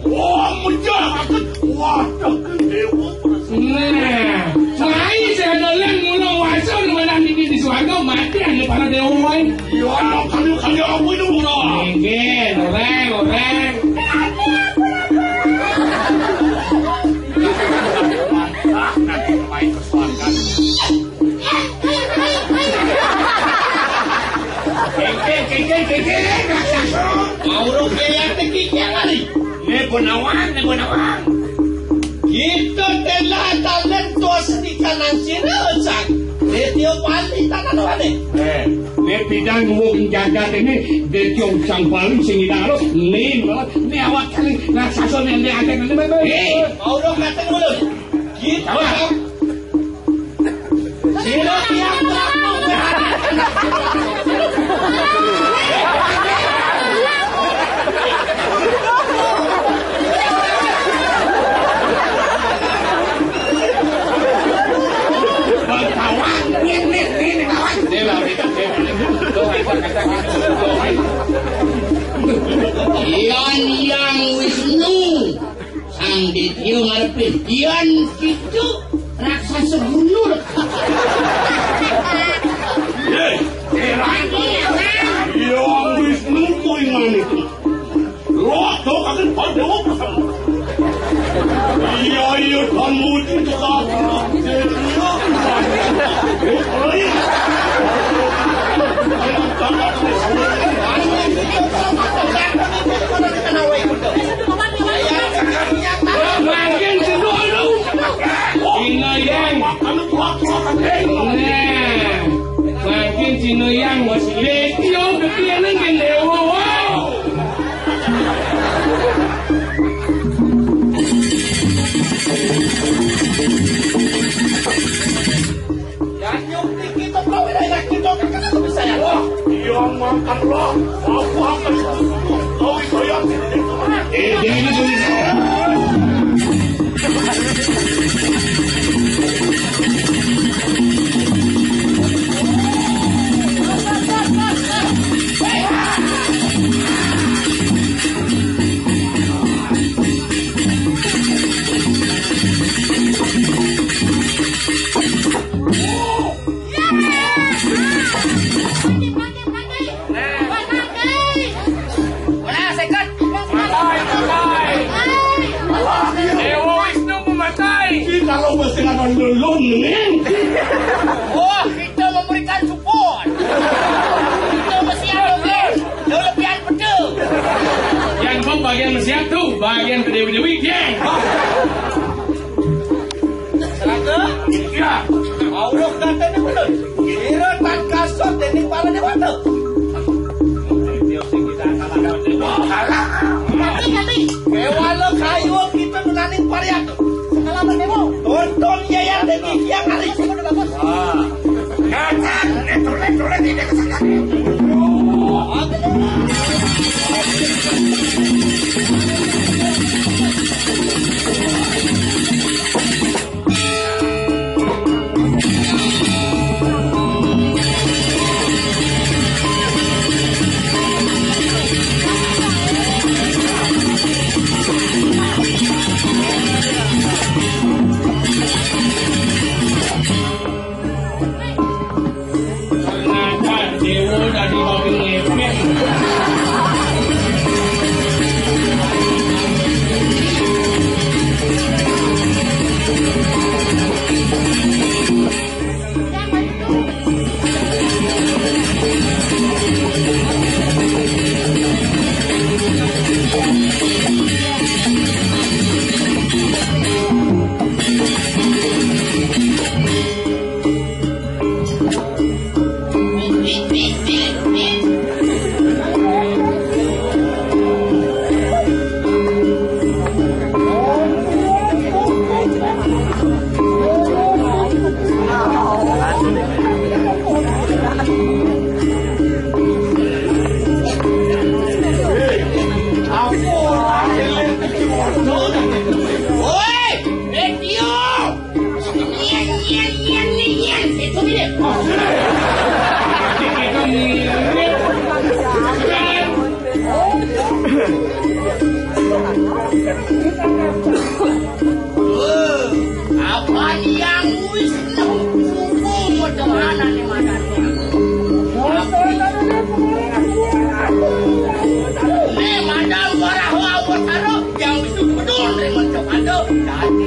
Wah, menjahat. Waduh, dewa nah, saya sedolan mulung waso nulang di suarga mati hanya para dewa. Ya, anak kali apa itu murah? Nggih, orang. Nanti main persoalkan. Keke. Aurong kaya tekiknya kali. Negonawang. Kita telah talento seni kanan sinasan. Retio pali tanan wane. Ne bidang wong jagat ini detyo sang paling sing idaro ne awak kali raksasa ne akeh ne. Aurong katen mulut. Kita sila tiap Yang Wisnu sang ditio ngarepe Yan kitu raksasa gunur. Yang Wisnu ko ingani itu. Lo to kagen pada apa? Iya kamu itu Makin sedulu. Sinayang. Makin sinayang was letio kepianan kan dewa. yang makanlah aku akan kau sayang Jangan tulis. Kalau mesti akan lulung nih. Wah, kita memberikan support. Kita mesti ada kelebihan betul. Yang bagian siap tuh, bagian dewi-dewi geng. Serangga? Ya. Allah kata ni betul. Kira tak kasut ini para dewata. Tapi. Kewala kayu kita nunaning pariak. Pengalaman demo. Tonton ya yang demi yang hari itu bagus. Kacang, letur ini kesana. Thank you.